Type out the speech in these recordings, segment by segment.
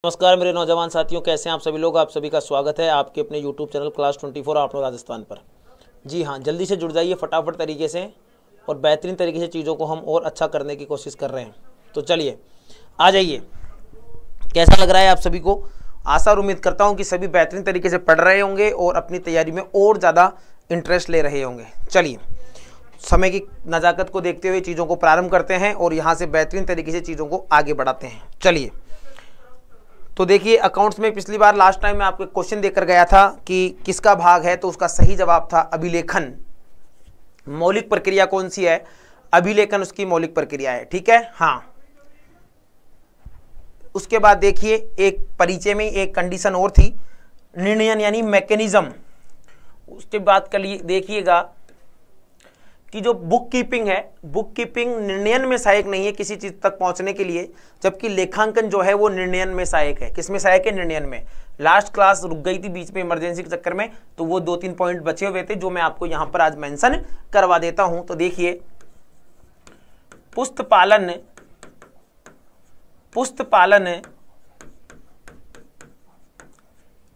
नमस्कार मेरे नौजवान साथियों, कैसे हैं आप सभी लोग। आप सभी का स्वागत है आपके अपने YouTube चैनल क्लास 24 आप राजस्थान पर। जी हाँ, जल्दी से जुड़ जाइए फटाफट तरीके से और बेहतरीन तरीके से चीज़ों को हम और अच्छा करने की कोशिश कर रहे हैं। तो चलिए आ जाइए। कैसा लग रहा है आप सभी को? आशा और उम्मीद करता हूँ कि सभी बेहतरीन तरीके से पढ़ रहे होंगे और अपनी तैयारी में और ज़्यादा इंटरेस्ट ले रहे होंगे। चलिए समय की नज़ाकत को देखते हुए चीज़ों को प्रारंभ करते हैं और यहाँ से बेहतरीन तरीके से चीज़ों को आगे बढ़ाते हैं। चलिए तो देखिए, अकाउंट्स में पिछली बार लास्ट टाइम मैं आपको क्वेश्चन देकर गया था कि किसका भाग है, तो उसका सही जवाब था अभिलेखन। मौलिक प्रक्रिया कौन सी है? अभिलेखन उसकी मौलिक प्रक्रिया है। ठीक है, हाँ। उसके बाद देखिए, एक परिचय में एक कंडीशन और थी, निर्णयन यानी मैकेनिज्म। उसके बाद कल देखिएगा कि जो बुक कीपिंग है, बुक कीपिंग निर्णयन में सहायक नहीं है किसी चीज तक पहुंचने के लिए, जबकि लेखांकन जो है वो निर्णयन में सहायक है। किसमें सहायक है? निर्णयन में। लास्ट क्लास रुक गई थी बीच में इमरजेंसी के चक्कर में, तो वो 2-3 पॉइंट बचे हुए थे जो मैं आपको यहां पर आज मेंशन करवा देता हूं। तो देखिए, पुस्तपालन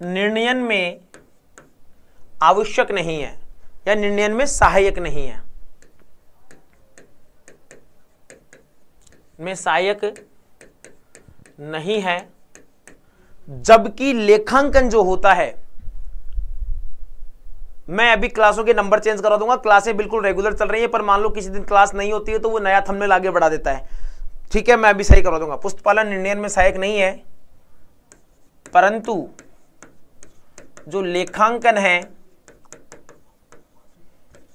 निर्णयन में आवश्यक नहीं है या निर्णयन में सहायक नहीं है, में सहायक नहीं है। जबकि लेखांकन जो होता है, मैं अभी क्लासों के नंबर चेंज करा दूंगा। क्लासें बिल्कुल रेगुलर चल रही है, पर मान लो किसी दिन क्लास नहीं होती है तो वो नया थंबनेल आगे बढ़ा देता है। ठीक है, मैं अभी सही करवा दूंगा। पुस्तपालन निर्णयन में सहायक नहीं है, परंतु जो लेखांकन है,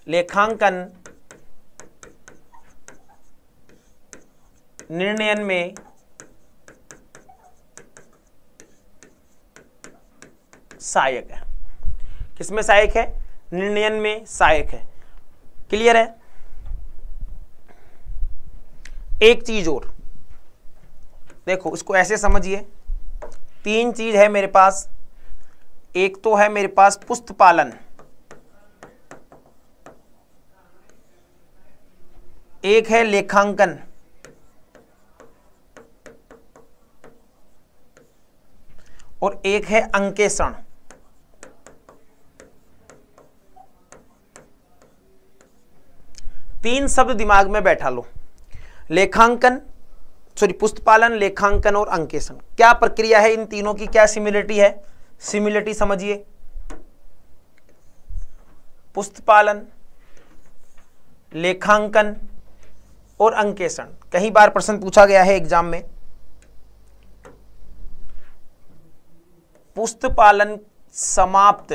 लेखांकन निर्णयन में सहायक है। किसमें सहायक है? निर्णयन में सहायक है। क्लियर है? एक चीज और देखो, इसको ऐसे समझिए, 3 चीज है मेरे पास। एक तो है मेरे पास पुस्तपालन, एक है लेखांकन, और एक है अंकेषण। तीन शब्द दिमाग में बैठा लो। पुस्तपालन, लेखांकन और अंकेषण। क्या प्रक्रिया है इन तीनों की? क्या सिमिलरिटी है? सिमिलरिटी समझिए। पुस्तपालन, लेखांकन और अंकेषण। कई बार प्रश्न पूछा गया है एग्जाम में। पुस्तपालन समाप्त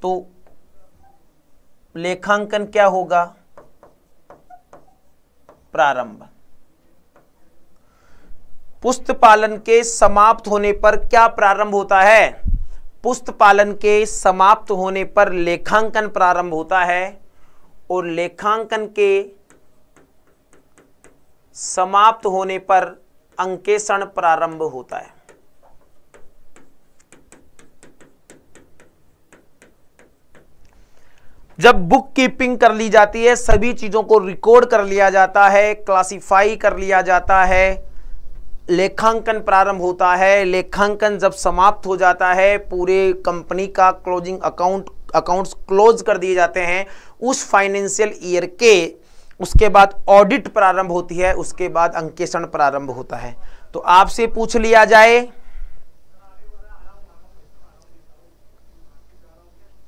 तो लेखांकन क्या होगा? प्रारंभ। पुस्तपालन के समाप्त होने पर क्या प्रारंभ होता है? पुस्तपालन के समाप्त होने पर लेखांकन प्रारंभ होता है, और लेखांकन के समाप्त होने पर अंकेषण प्रारंभ होता है। जब बुक कीपिंग कर ली जाती है, सभी चीजों को रिकॉर्ड कर लिया जाता है, क्लासिफाई कर लिया जाता है, लेखांकन प्रारंभ होता है। लेखांकन जब समाप्त हो जाता है, पूरे कंपनी का क्लोजिंग अकाउंट्स क्लोज कर दिए जाते हैं उस फाइनेंशियल ईयर के, उसके बाद ऑडिट प्रारंभ होती है, उसके बाद अंकेषण प्रारंभ होता है। तो आपसे पूछ लिया जाए,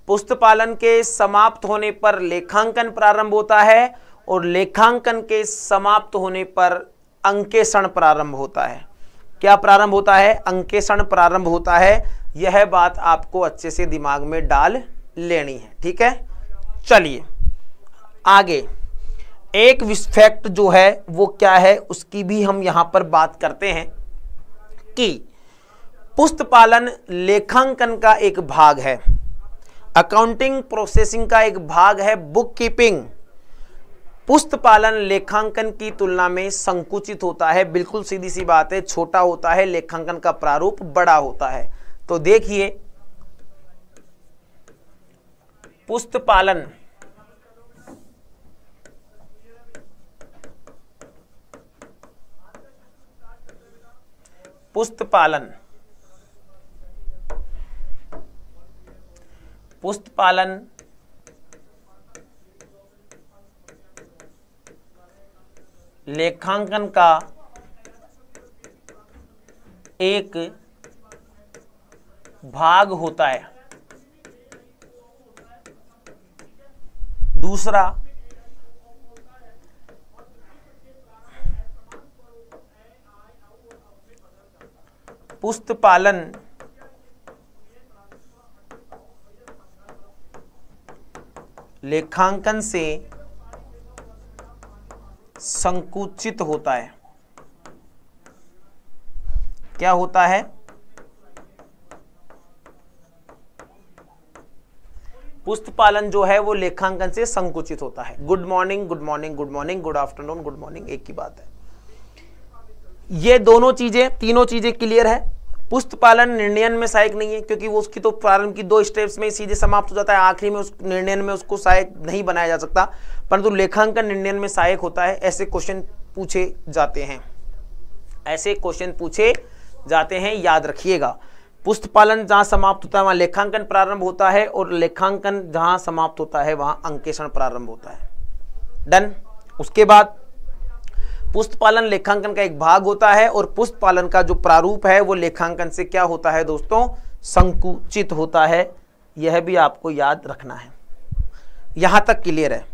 पुस्तपालन के समाप्त होने पर लेखांकन प्रारंभ होता है और लेखांकन के समाप्त होने पर अंकेषण प्रारंभ होता है। क्या प्रारंभ होता है? अंकेषण प्रारंभ होता है। यह बात आपको अच्छे से दिमाग में डाल लेनी है। ठीक है, चलिए आगे। एक फैक्ट जो है वो क्या है, उसकी भी हम यहां पर बात करते हैं कि पुस्तपालन लेखांकन का एक भाग है, अकाउंटिंग प्रोसेसिंग का एक भाग है। बुक कीपिंग पुस्तपालन लेखांकन की तुलना में संकुचित होता है। बिल्कुल सीधी सी बात है, छोटा होता है। लेखांकन का प्रारूप बड़ा होता है। तो देखिए, पुस्तपालन पुस्तपालन, पुस्तपालन लेखांकन का एक भाग होता है। दूसरा, पुस्तपालन लेखांकन से संकुचित होता है। क्या होता है? पुस्तपालन जो है वो लेखांकन से संकुचित होता है। Good morning, good morning, good morning, good afternoon, good morning, एक ही बात है। ये दोनों चीजें, तीनों चीजें क्लियर है। पुस्तपालन निर्णयन में सहायक नहीं है, क्योंकि वो उसकी तो प्रारंभ की 2 स्टेप्स में सीधे समाप्त हो जाता है, आखिरी में उस निर्णयन में उसको सहायक नहीं बनाया जा सकता, परंतु लेखांकन निर्णयन में सहायक होता है। ऐसे क्वेश्चन पूछे जाते हैं, ऐसे क्वेश्चन पूछे जाते हैं, याद रखिएगा। पुस्तपालन जहां समाप्त होता है वहां लेखांकन प्रारंभ होता है, और लेखांकन जहां समाप्त होता है वहां अंकेक्षण प्रारंभ होता है। डन। उसके बाद पुस्तपालन लेखांकन का एक भाग होता है, और पुस्तपालन का जो प्रारूप है वो लेखांकन से क्या होता है दोस्तों? संकुचित होता है। यह भी आपको याद रखना है। यहां तक क्लियर है?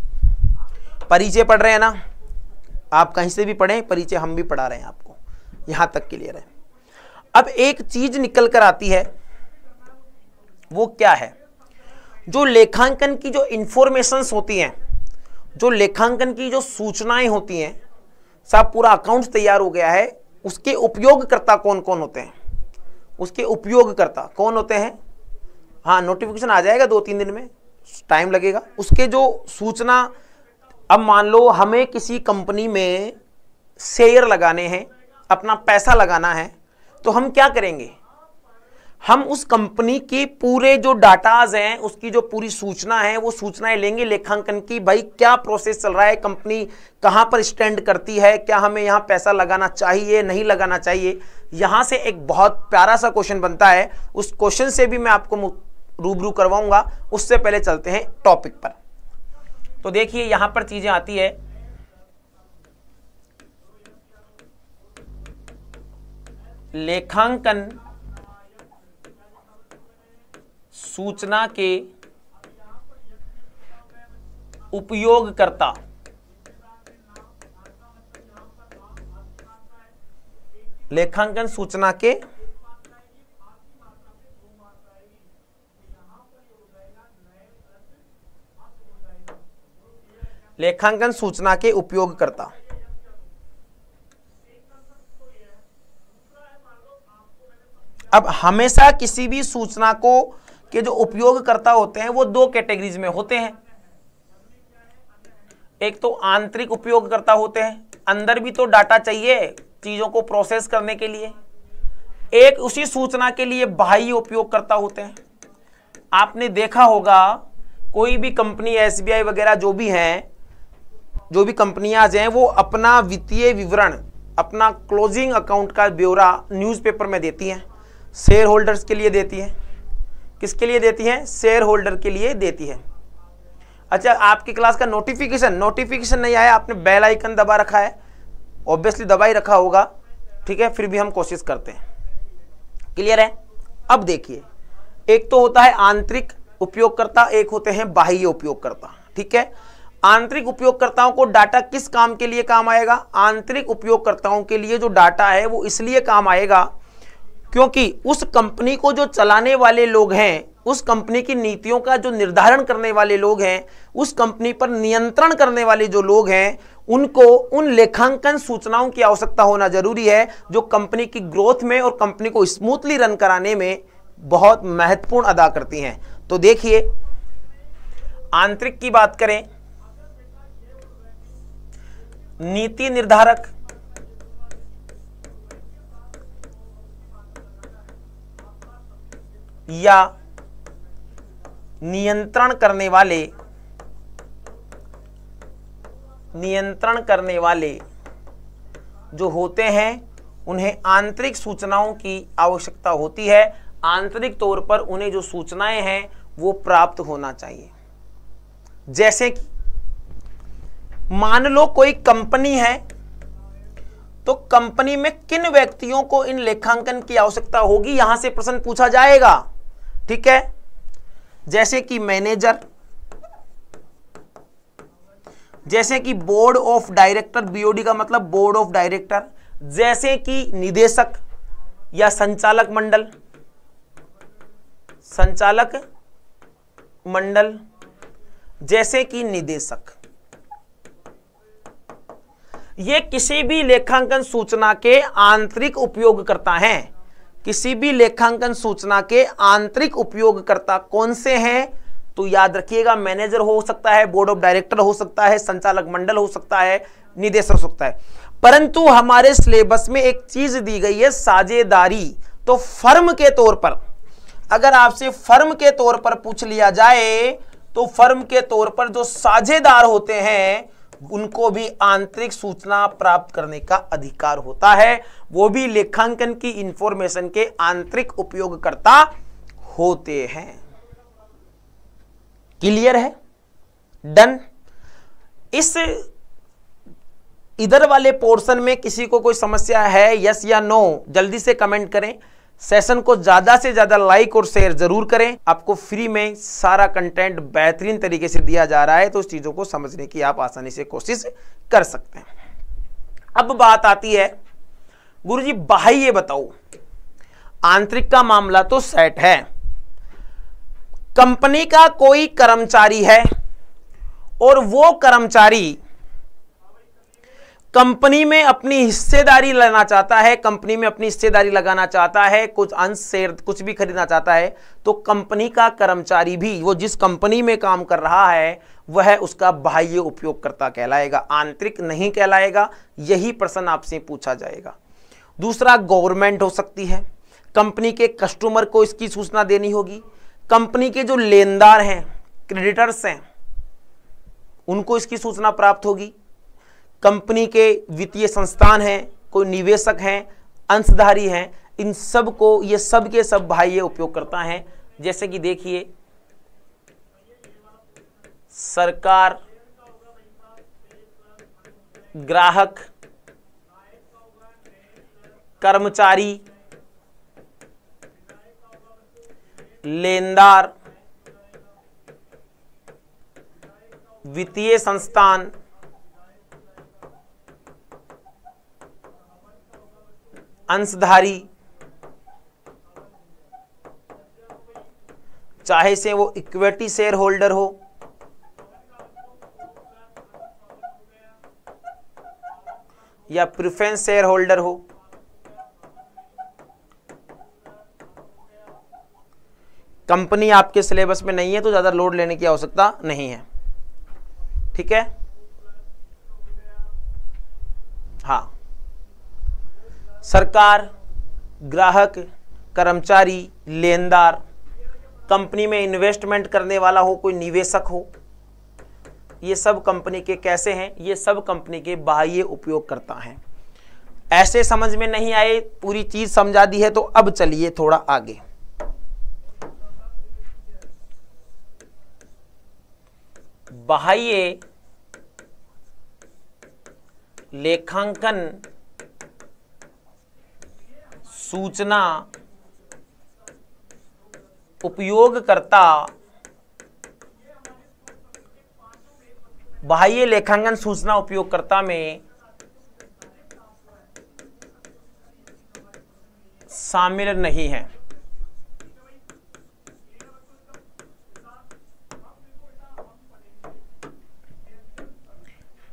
परिचय पढ़ रहे हैं ना आप? कहीं से भी पढ़ें, परिचय हम भी पढ़ा रहे हैं आपको। यहां तक क्लियर है? अब एक चीज निकल कर आती है, वो क्या है? जो लेखांकन की जो इंफॉर्मेशंस होती हैं, जो लेखांकन की जो सूचनाएं होती हैं, साहब पूरा अकाउंट तैयार हो गया है, उसके उपयोगकर्ता कौन कौन होते हैं? उसके उपयोगकर्ता कौन होते हैं? हाँ, नोटिफिकेशन आ जाएगा 2-3 दिन में, टाइम लगेगा। उसके जो सूचना, अब मान लो हमें किसी कंपनी में शेयर लगाने हैं, अपना पैसा लगाना है, तो हम क्या करेंगे? हम उस कंपनी की पूरे जो डाटाज हैं, उसकी जो पूरी सूचना है, वो सूचनाएं लेंगे लेखांकन की। भाई क्या प्रोसेस चल रहा है, कंपनी कहां पर स्टैंड करती है, क्या हमें यहां पैसा लगाना चाहिए, नहीं लगाना चाहिए। यहां से एक बहुत प्यारा सा क्वेश्चन बनता है, उस क्वेश्चन से भी मैं आपको रूबरू करवाऊंगा। उससे पहले चलते हैं टॉपिक पर। तो देखिए यहां पर चीजें आती है, लेखांकन सूचना के उपयोगकर्ता, लेखांकन सूचना के लेखांकन सूचना के उपयोगकर्ता। अब हमेशा किसी भी सूचना को के जो उपयोगकर्ता होते हैं वो 2 कैटेगरीज में होते हैं। एक तो आंतरिक उपयोगकर्ता होते हैं, अंदर भी तो डाटा चाहिए चीजों को प्रोसेस करने के लिए। एक उसी सूचना के लिए बाह्य उपयोगकर्ता होते हैं। आपने देखा होगा कोई भी कंपनी, SBI वगैरह जो भी हैं, जो भी कंपनियां हैं, वो अपना वित्तीय विवरण, अपना क्लोजिंग अकाउंट का ब्यौरा न्यूज़पेपर में देती हैं। शेयर होल्डर्स के लिए देती है। किसके लिए देती है? शेयर होल्डर के लिए देती है। अच्छा, आपकी क्लास का नोटिफिकेशन नहीं आया, आपने बेल आइकन दबा रखा है, ऑब्वियसली दबा ही रखा होगा, ठीक है, फिर भी हम कोशिश करते हैं। क्लियर है? अब देखिए, एक तो होता है आंतरिक उपयोगकर्ता, एक होते हैं बाह्य उपयोगकर्ता। ठीक है, आंतरिक उपयोगकर्ताओं को डाटा किस काम के लिए काम आएगा? आंतरिक उपयोगकर्ताओं के लिए जो डाटा है वो इसलिए काम आएगा क्योंकि उस कंपनी को जो चलाने वाले लोग हैं, उस कंपनी की नीतियों का जो निर्धारण करने वाले लोग हैं, उस कंपनी पर नियंत्रण करने वाले जो लोग हैं, उनको उन लेखांकन सूचनाओं की आवश्यकता होना जरूरी है जो कंपनी की ग्रोथ में और कंपनी को स्मूथली रन कराने में बहुत महत्वपूर्ण अदा करती हैं। तो देखिए, आंतरिक की बात करें, नीति निर्धारक, या नियंत्रण करने वाले जो होते हैं उन्हें आंतरिक सूचनाओं की आवश्यकता होती है। आंतरिक तौर पर उन्हें जो सूचनाएं हैं वो प्राप्त होना चाहिए। जैसे कि मान लो कोई कंपनी है, तो कंपनी में किन व्यक्तियों को इन लेखांकन की आवश्यकता होगी, यहां से प्रश्न पूछा जाएगा। ठीक है, जैसे कि मैनेजर, जैसे कि बोर्ड ऑफ डायरेक्टर, बीओडी का मतलब बोर्ड ऑफ डायरेक्टर, जैसे कि निदेशक या संचालक मंडल, संचालक मंडल, जैसे कि निदेशक। ये किसी भी लेखांकन सूचना के आंतरिक उपयोगकर्ता हैं। किसी भी लेखांकन सूचना के आंतरिक उपयोगकर्ता कौन से हैं, तो याद रखिएगा मैनेजर हो सकता है, बोर्ड ऑफ डायरेक्टर हो सकता है, संचालक मंडल हो सकता है, निदेशक हो सकता है। परंतु हमारे सिलेबस में एक चीज दी गई है साझेदारी। तो फर्म के तौर पर, अगर आपसे फर्म के तौर पर पूछ लिया जाए, तो फर्म के तौर पर जो साझेदार होते हैं उनको भी आंतरिक सूचना प्राप्त करने का अधिकार होता है। वो भी लेखांकन की इंफॉर्मेशन के आंतरिक उपयोगकर्ता होते हैं। क्लियर है? डन। इस इधर वाले पोर्शन में किसी को कोई समस्या है, यस या नो, जल्दी से कमेंट करें। सेशन को ज्यादा से ज्यादा लाइक और शेयर जरूर करें। आपको फ्री में सारा कंटेंट बेहतरीन तरीके से दिया जा रहा है, तो उस चीजों को समझने की आप आसानी से कोशिश कर सकते हैं। अब बात आती है, गुरुजी बाह्य बताओ। आंतरिक का मामला तो सेट है। कंपनी का कोई कर्मचारी है और वो कर्मचारी कंपनी में अपनी हिस्सेदारी लेना चाहता है, कंपनी में अपनी हिस्सेदारी लगाना चाहता है, कुछ अंश शेयर कुछ भी खरीदना चाहता है, तो कंपनी का कर्मचारी भी, वो जिस कंपनी में काम कर रहा है, वह उसका बाह्य उपयोगकर्ता कहलाएगा, आंतरिक नहीं कहलाएगा। यही प्रश्न आपसे पूछा जाएगा। दूसरा, गवर्नमेंट हो सकती है, कंपनी के कस्टमर को इसकी सूचना देनी होगी, कंपनी के जो लेनदार हैं, क्रेडिटर्स हैं, उनको इसकी सूचना प्राप्त होगी, कंपनी के वित्तीय संस्थान हैं, कोई निवेशक हैं, अंशधारी हैं, इन सब को, ये सब के सब बाह्य उपयोगकर्ता हैं। जैसे कि देखिए, सरकार, ग्राहक, कर्मचारी, लेनदार, वित्तीय संस्थान, अंशधारी, चाहे से वो इक्विटी शेयर होल्डर हो, या प्रेफरेंस शेयर होल्डर हो, कंपनी आपके सिलेबस में नहीं है तो ज्यादा लोड लेने की आवश्यकता नहीं है। ठीक है, हाँ, सरकार, ग्राहक, कर्मचारी, लेनदार, कंपनी में इन्वेस्टमेंट करने वाला हो, कोई निवेशक हो, ये सब कंपनी के कैसे हैं, ये सब कंपनी के बाह्य उपयोगकर्ता हैं। ऐसे समझ में नहीं आए, पूरी चीज समझा दी है, तो अब चलिए थोड़ा आगे। बाह्य लेखांकन सूचना उपयोगकर्ता, बाह्य लेखांकन सूचना उपयोगकर्ता में शामिल नहीं है।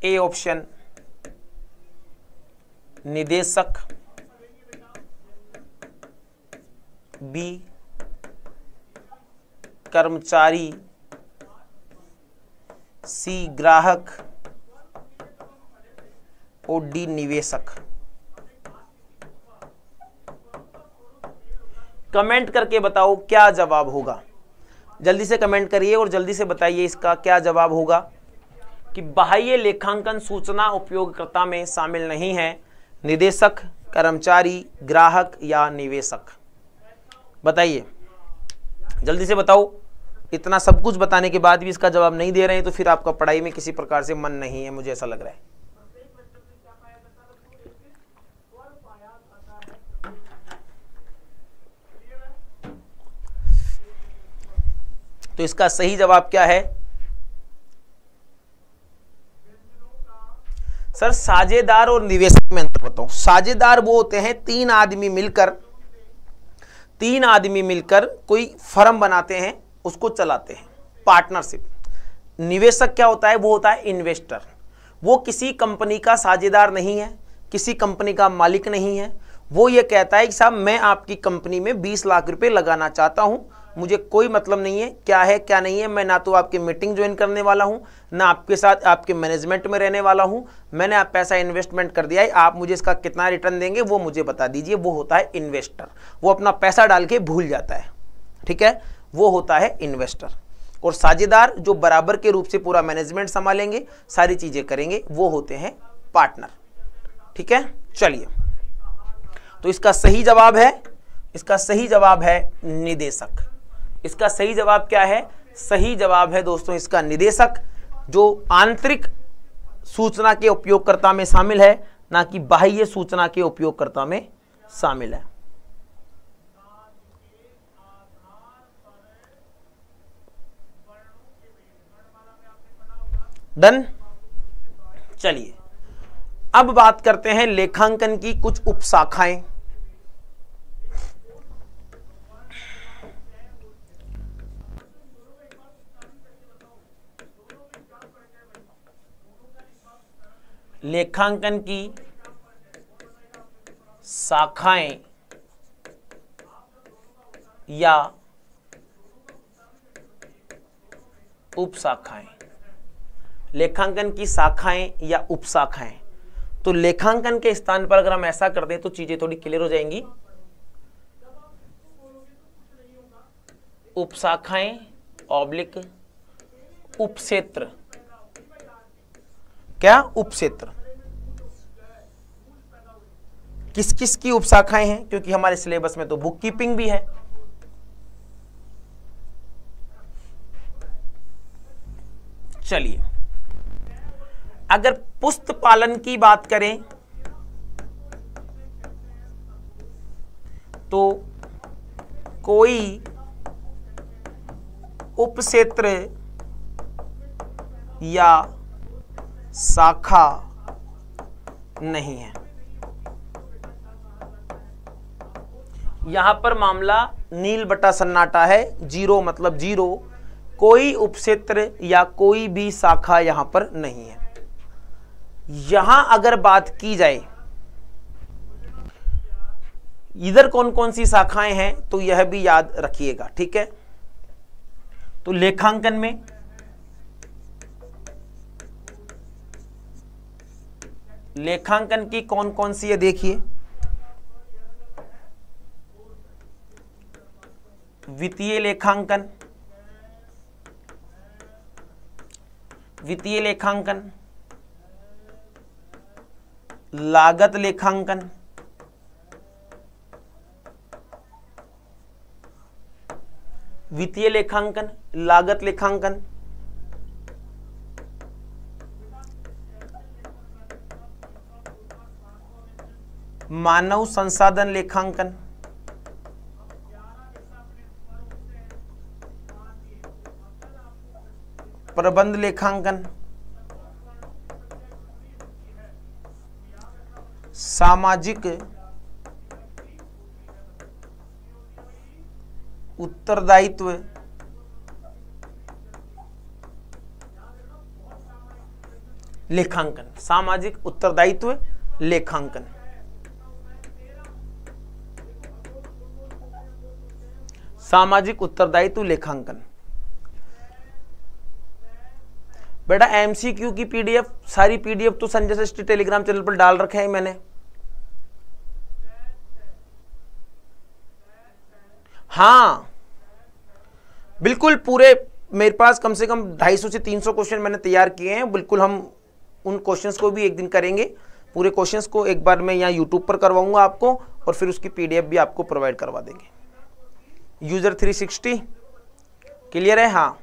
ए ऑप्शन, निदेशक, बी कर्मचारी, सी ग्राहक और डी निवेशक। कमेंट करके बताओ क्या जवाब होगा। जल्दी से कमेंट करिए और जल्दी से बताइए इसका क्या जवाब होगा कि बाह्य लेखांकन सूचना उपयोगकर्ता में शामिल नहीं है। निदेशक, कर्मचारी, ग्राहक या निवेशक? बताइए, जल्दी से बताओ। इतना सब कुछ बताने के बाद भी इसका जवाब नहीं दे रहे हैं तो फिर आपका पढ़ाई में किसी प्रकार से मन नहीं है, मुझे ऐसा लग रहा है। तो इसका सही जवाब क्या है? सर साझेदार और निवेशक में अंतर बताऊं। साझेदार वो होते हैं तीन आदमी मिलकर कोई फर्म बनाते हैं, उसको चलाते हैं, पार्टनरशिप। निवेशक क्या होता है? वो होता है इन्वेस्टर। वो किसी कंपनी का साझेदार नहीं है, किसी कंपनी का मालिक नहीं है। वो ये कहता है कि साहब मैं आपकी कंपनी में 20 लाख रुपए लगाना चाहता हूं, मुझे कोई मतलब नहीं है क्या है क्या नहीं है, मैं ना तो आपकी मीटिंग ज्वाइन करने वाला हूं, ना आपके साथ आपके मैनेजमेंट में रहने वाला हूं, मैंने आप पैसा इन्वेस्टमेंट कर दिया है, आप मुझे इसका कितना रिटर्न देंगे वो मुझे बता दीजिए। वो होता है इन्वेस्टर। वो अपना पैसा डाल के भूल जाता है, ठीक है, वो होता है इन्वेस्टर। और साझेदार जो बराबर के रूप से पूरा मैनेजमेंट संभालेंगे, सारी चीजें करेंगे, वो होते हैं पार्टनर, ठीक है। चलिए, तो इसका सही जवाब है निदेशक। इसका सही जवाब क्या है? सही जवाब है दोस्तों इसका निदेशक, जो आंतरिक सूचना के उपयोगकर्ता में शामिल है, ना कि बाह्य सूचना के उपयोगकर्ता में शामिल है। डन। चलिए, अब बात करते हैं लेखांकन की कुछ उपशाखाएं। लेखांकन की शाखाएं या उपशाखाएं। लेखांकन की शाखाएं या उपशाखाएं। तो लेखांकन के स्थान पर अगर हम ऐसा कर दें तो चीजें थोड़ी क्लियर हो जाएंगी। उपशाखाएं ऑब्लिक उपक्षेत्र। क्या? उपक्षेत्र। किस किस की उपशाखाएं हैं? क्योंकि हमारे सिलेबस में तो बुक कीपिंग भी है। चलिए, अगर पुस्त पालन की बात करें तो कोई उपक्षेत्र या शाखा नहीं है। यहां पर मामला नील बटा सन्नाटा है, जीरो मतलब जीरो। कोई उपक्षेत्र या कोई भी शाखा यहां पर नहीं है। यहां अगर बात की जाए इधर कौन कौन सी शाखाएं हैं तो यह भी याद रखिएगा, ठीक है। तो लेखांकन में लेखांकन की कौन कौन सी है देखिए। वित्तीय लेखांकन, वित्तीय लेखांकन, लागत लेखांकन, वित्तीय लेखांकन, लागत लेखांकन, मानव संसाधन लेखांकन, प्रबंध लेखांकन, सामाजिक उत्तरदायित्व, लेखांकन, सामाजिक उत्तरदायित्व लेखांकन। सामाजिक उत्तरदायित्व लेखांकन। बेटा एमसीक्यू की पीडीएफ, सारी पीडीएफ तो संजय सृष्टि टेलीग्राम चैनल पर डाल रखे हैं मैंने। हाँ बिल्कुल, पूरे मेरे पास कम से कम 250 से 300 क्वेश्चन मैंने तैयार किए हैं। बिल्कुल हम उन क्वेश्चंस को भी एक दिन करेंगे। पूरे क्वेश्चंस को एक बार मैं यहाँ यूट्यूब पर करवाऊंगा आपको, और फिर उसकी पीडीएफ भी आपको प्रोवाइड करवा देंगे। यूजर 360 क्लियर है? हाँ,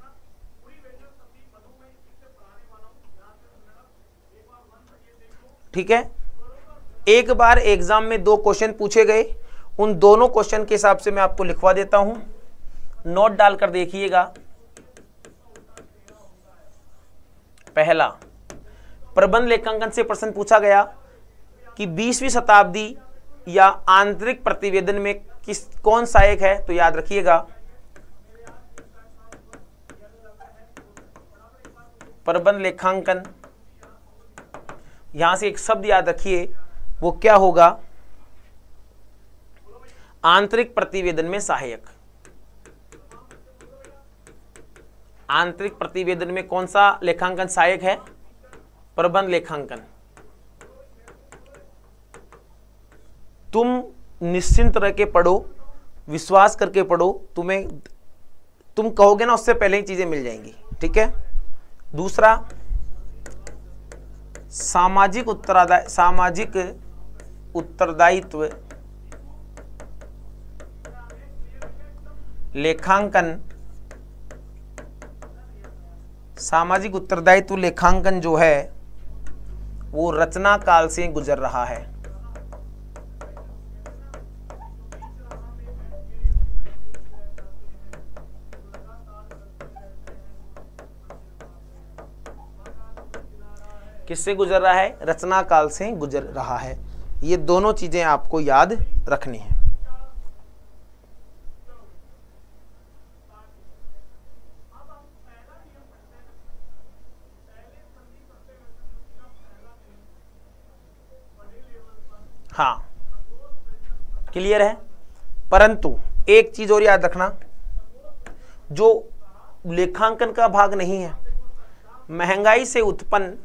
ठीक है। एक बार एग्जाम में 2 क्वेश्चन पूछे गए, उन दोनों क्वेश्चन के हिसाब से मैं आपको लिखवा देता हूं, नोट डालकर देखिएगा। पहला, प्रबंध लेखांकन से प्रश्न पूछा गया कि 20वीं शताब्दी या आंतरिक प्रतिवेदन में कौन सहायक है? तो याद रखिएगा, प्रबंध लेखांकन। यहां से एक शब्द याद रखिए, वो क्या होगा? आंतरिक प्रतिवेदन में सहायक। आंतरिक प्रतिवेदन में कौन सा लेखांकन सहायक है? प्रबंध लेखांकन। तुम निश्चिंत रह के पढ़ो, विश्वास करके पढ़ो, तुम कहोगे ना, उससे पहले ही चीजें मिल जाएंगी, ठीक है। दूसरा, सामाजिक उत्तरदायित्व लेखांकन। सामाजिक उत्तरदायित्व लेखांकन जो है वो रचना काल से गुजर रहा है। किससे गुजर रहा है? रचना काल से गुजर रहा है। ये दोनों चीजें आपको याद रखनी है। हाँ, क्लियर है। परंतु एक चीज और याद रखना, जो लेखांकन का भाग नहीं है, महंगाई से उत्पन्न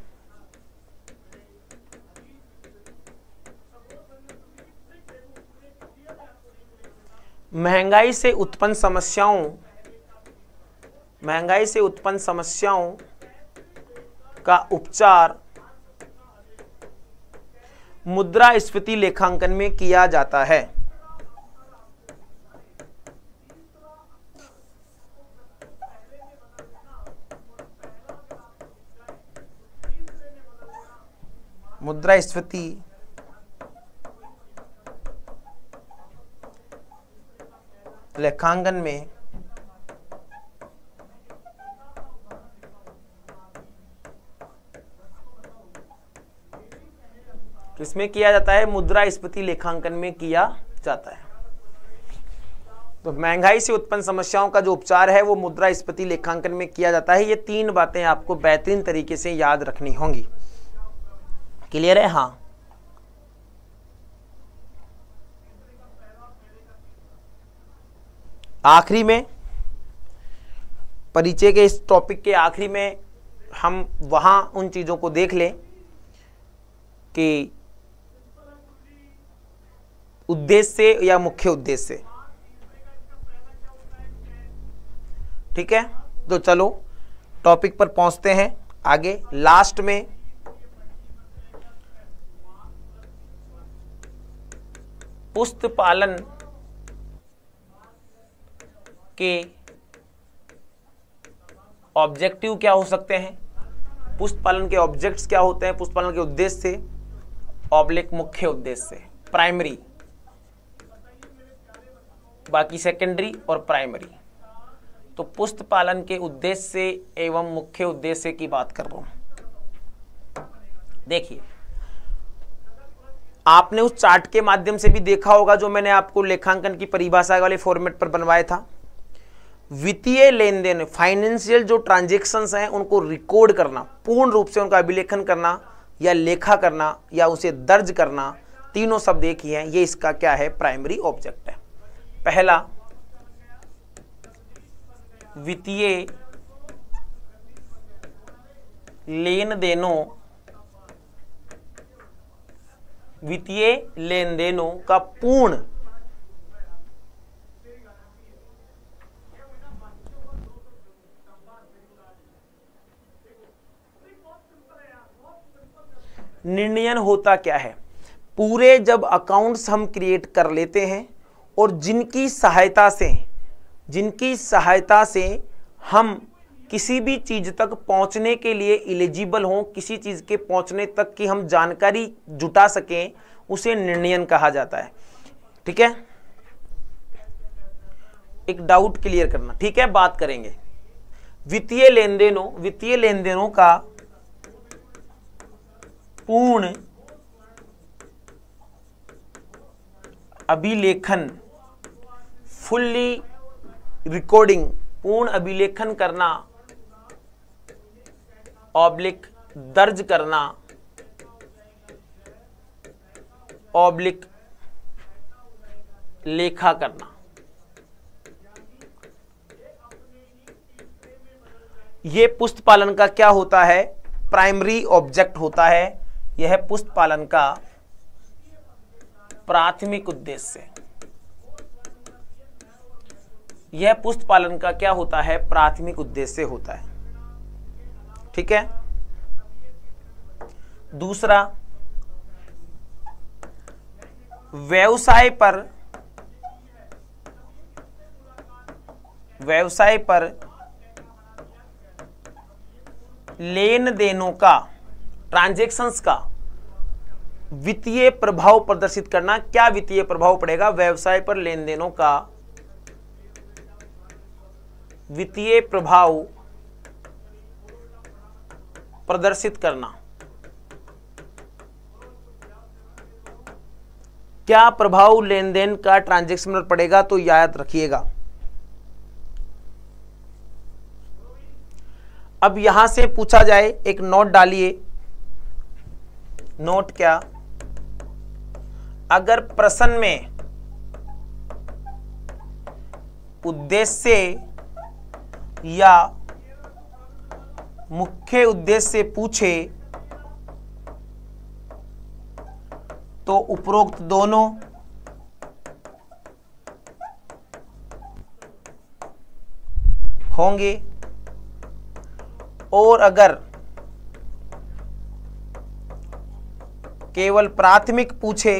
महंगाई से उत्पन्न समस्याओं का उपचार मुद्रास्फीति लेखांकन में किया जाता है। मुद्रास्फीति लेखांकन में किसमें किया जाता है? मुद्रास्फीति लेखांकन में किया जाता है। तो महंगाई से उत्पन्न समस्याओं का जो उपचार है वो मुद्रास्फीति लेखांकन में किया जाता है। ये 3 बातें आपको बेहतरीन तरीके से याद रखनी होंगी। क्लियर है? हाँ, आखिरी में परिचय के इस टॉपिक के आखिरी में हम वहां उन चीजों को देख लें कि उद्देश्य या मुख्य उद्देश्य। ठीक है, तो चलो टॉपिक पर पहुंचते हैं आगे। लास्ट में पुस्त पालन के ऑब्जेक्टिव क्या हो सकते हैं, पुस्त पालन के ऑब्जेक्ट्स क्या होते हैं, पुस्त पालन के उद्देश्य ऑब्लिक मुख्य उद्देश्य, प्राइमरी, बाकी सेकेंडरी और प्राइमरी। तो पुस्त पालन के उद्देश्य एवं मुख्य उद्देश्य की बात कर रहा हूं। देखिए, आपने उस चार्ट के माध्यम से भी देखा होगा जो मैंने आपको लेखांकन की परिभाषा वाले फॉर्मेट पर बनवाया था। वित्तीय लेन देन, फाइनेंशियल जो ट्रांजैक्शंस हैं उनको रिकॉर्ड करना, पूर्ण रूप से उनका अभिलेखन करना या लेखा करना या उसे दर्ज करना, तीनों शब्द एक ही हैं। ये इसका क्या है? प्राइमरी ऑब्जेक्ट है। पहला, वित्तीय लेन देनों का पूर्ण निर्णयन होता क्या है? पूरे जब अकाउंट्स हम क्रिएट कर लेते हैं और जिनकी सहायता से हम किसी भी चीज तक पहुंचने के लिए एलिजिबल हों, किसी चीज के पहुंचने तक की हम जानकारी जुटा सकें, उसे निर्णयन कहा जाता है। ठीक है, एक डाउट क्लियर करना। ठीक है, बात करेंगे वित्तीय लेनदेनों का पूर्ण अभिलेखन, फुल्ली रिकॉर्डिंग, पूर्ण अभिलेखन करना ऑब्लिक दर्ज करना ऑब्लिक लेखा करना। यह पुस्तपालन का क्या होता है? प्राइमरी ऑब्जेक्ट होता है। यह पुस्तपालन का प्राथमिक उद्देश्य। यह पुस्तपालन का क्या होता है? प्राथमिक उद्देश्य होता है। ठीक है, दूसरा, व्यवसाय पर लेन देनों का, ट्रांजैक्शंस का वित्तीय प्रभाव प्रदर्शित करना। क्या वित्तीय प्रभाव पड़ेगा? व्यवसाय पर लेन देनों का वित्तीय प्रभाव प्रदर्शित करना। क्या प्रभाव लेन देन का ट्रांजैक्शन पर पड़ेगा? तो याद रखिएगा। अब यहां से पूछा जाए, एक नोट डालिए। नोट क्या? अगर प्रश्न में उद्देश्य या मुख्य उद्देश्य पूछे तो उपरोक्त दोनों होंगे, और अगर केवल प्राथमिक पूछे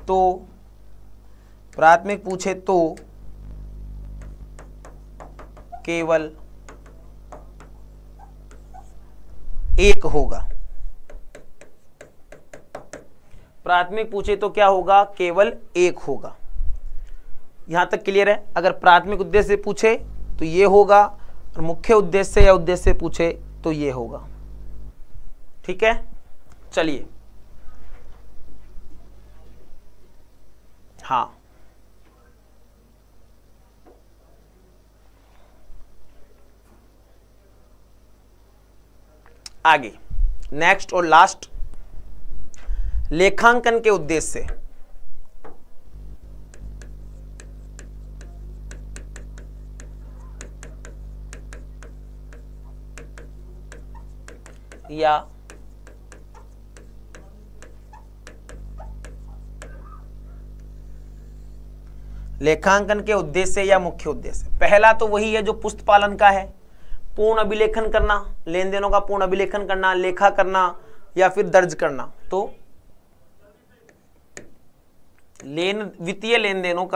तो केवल एक होगा। प्राथमिक पूछे तो क्या होगा? केवल एक होगा। यहां तक क्लियर है? अगर प्राथमिक उद्देश्य पूछे तो ये होगा, और मुख्य उद्देश्य या उद्देश्य पूछे तो ये होगा। ठीक है, चलिए। हाँ, आगे नेक्स्ट और लास्ट, लेखांकन के उद्देश्य। या लेखांकन के उद्देश्य या मुख्य उद्देश्य। पहला तो वही है जो पुस्तपालन का है, पूर्ण अभिलेखन करना, लेन देनों का पूर्ण अभिलेखन करना, लेखा करना या फिर दर्ज करना। तो वित्तीय लेन देनों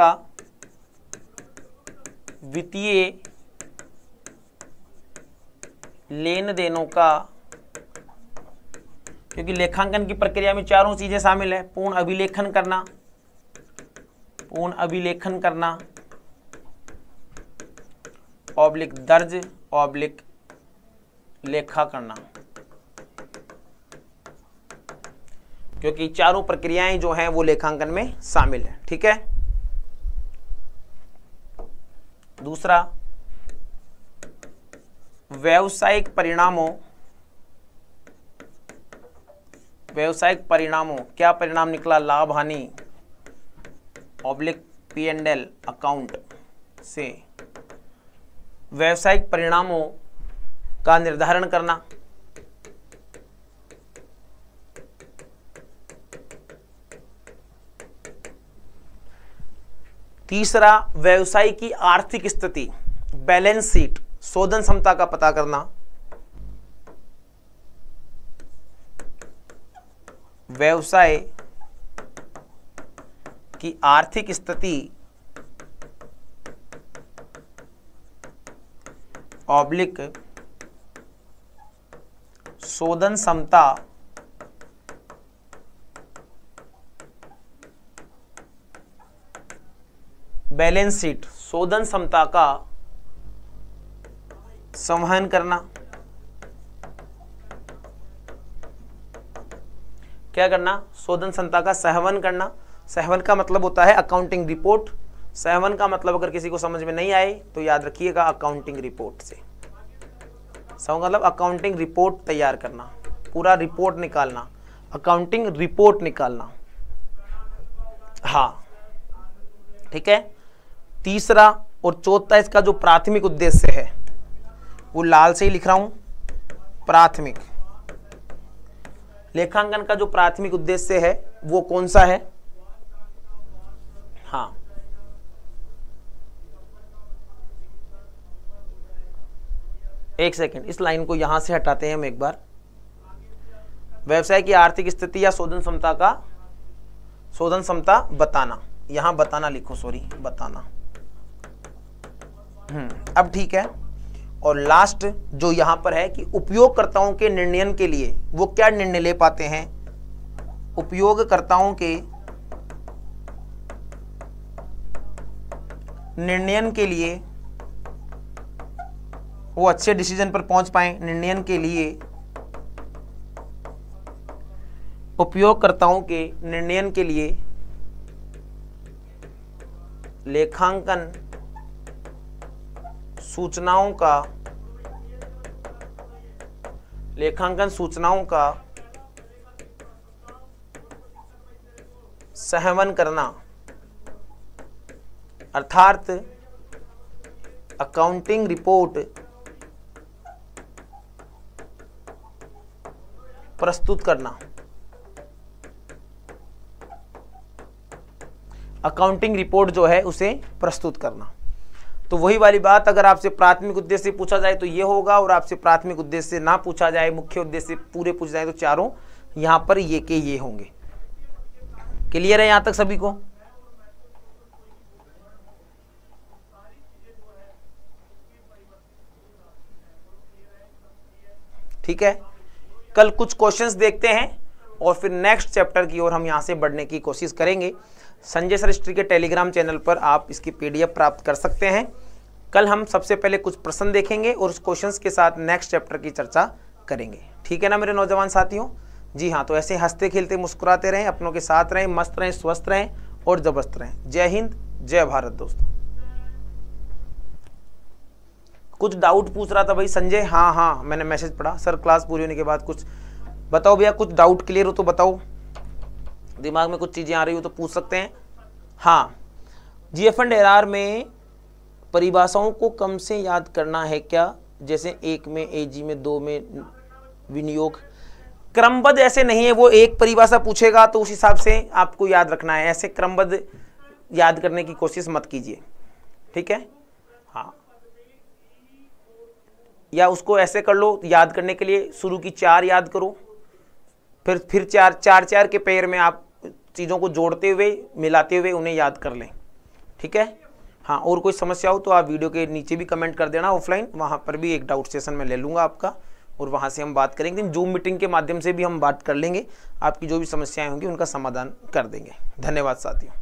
का क्योंकि लेखांकन की प्रक्रिया में चारों चीजें शामिल है। पूर्ण अभिलेखन करना ऑब्लिक दर्ज ऑब्लिक लेखा करना, क्योंकि चारों प्रक्रियाएं जो हैं वो लेखांकन में शामिल है। ठीक है, दूसरा, व्यावसायिक परिणामों, क्या परिणाम निकला? लाभ हानि ऑब्लिक P&L अकाउंट से व्यावसायिक परिणामों का निर्धारण करना। तीसरा, व्यवसाय की आर्थिक स्थिति, बैलेंस शीट, शोधन क्षमता का पता करना, व्यवसाय की आर्थिक स्थिति ऑब्लिक शोधन क्षमता बैलेंस शीट, शोधन क्षमता का संवहन करना। क्या करना? शोधन क्षमता का सहवन करना। सहवन का मतलब होता है अकाउंटिंग रिपोर्ट। सहवन का मतलब अगर किसी को समझ में नहीं आए तो याद रखिएगा अकाउंटिंग रिपोर्ट से। सहवन मतलब अकाउंटिंग रिपोर्ट तैयार करना, पूरा रिपोर्ट निकालना, अकाउंटिंग रिपोर्ट निकालना। हाँ, ठीक है। तीसरा और चौथा इसका जो प्राथमिक उद्देश्य है वो लाल से ही लिख रहा हूं। प्राथमिक लेखांकन का जो प्राथमिक उद्देश्य है वो कौन सा है? हाँ, एक सेकंड, इस लाइन को यहां से हटाते हैं हम एक बार। व्यवसाय की आर्थिक स्थिति या शोधन क्षमता बताना, यहां बताना लिखो, सॉरी बताना। अब ठीक है। और लास्ट जो यहां पर है कि उपयोगकर्ताओं के निर्णयन के लिए वो क्या निर्णय ले पाते हैं? उपयोगकर्ताओं के निर्णयन के लिए वो अच्छे डिसीजन पर पहुंच पाए। निर्णयन के लिए उपयोगकर्ताओं के निर्णयन के लिए लेखांकन सूचनाओं का सहवन करना, अर्थात अकाउंटिंग रिपोर्ट प्रस्तुत करना। अकाउंटिंग रिपोर्ट जो है उसे प्रस्तुत करना। तो वही वाली बात, अगर आपसे प्राथमिक उद्देश्य पूछा जाए तो ये होगा, और आपसे प्राथमिक उद्देश्य ना पूछा जाए, मुख्य उद्देश्य पूरे पूछ जाए तो चारों यहां पर ये के ये होंगे। क्लियर है यहां तक सभी को? ठीक है। कल कुछ क्वेश्चंस देखते हैं और फिर नेक्स्ट चैप्टर की ओर हम यहां से बढ़ने की कोशिश करेंगे। संजय सर हिस्ट्री के टेलीग्राम चैनल पर आप इसकी पीडीएफ प्राप्त कर सकते हैं। कल हम सबसे पहले कुछ प्रश्न देखेंगे और उस क्वेश्चंस के साथ नेक्स्ट चैप्टर की चर्चा करेंगे। ठीक है ना मेरे नौजवान साथियों? जी हाँ, तो ऐसे हंसते खेलते मुस्कुराते रहें, अपनों के साथ रहें, मस्त रहें, स्वस्थ रहें और जबरदस्त रहें। जय हिंद, जय भारत दोस्तों। कुछ डाउट पूछ रहा था भाई संजय। हाँ, मैंने मैसेज पढ़ा सर, क्लास पूरी होने के बाद कुछ बताओ भैया, कुछ डाउट क्लियर हो तो बताओ, दिमाग में कुछ चीजें आ रही हो तो पूछ सकते हैं। हाँ, जीएफ एंड एरआर में परिभाषाओं को कम से याद करना है क्या? जैसे 1 में, एजी में, 2 में विनियोग। क्रमबद्ध ऐसे नहीं है, वो एक परिभाषा पूछेगा तो उस हिसाब से आपको याद रखना है। ऐसे क्रमबद्ध याद करने की कोशिश मत कीजिए, ठीक है? हाँ, या उसको ऐसे कर लो, याद करने के लिए शुरू की 4 याद करो, फिर 4 के पेयर में आप चीज़ों को जोड़ते हुए, मिलाते हुए उन्हें याद कर लें, ठीक है? हाँ, और कोई समस्या हो तो आप वीडियो के नीचे भी कमेंट कर देना ऑफलाइन, वहाँ पर भी एक डाउट सेशन में ले लूँगा आपका और वहाँ से हम बात करेंगे। जूम मीटिंग के माध्यम से भी हम बात कर लेंगे, आपकी जो भी समस्याएं होंगी उनका समाधान कर देंगे। धन्यवाद साथियों।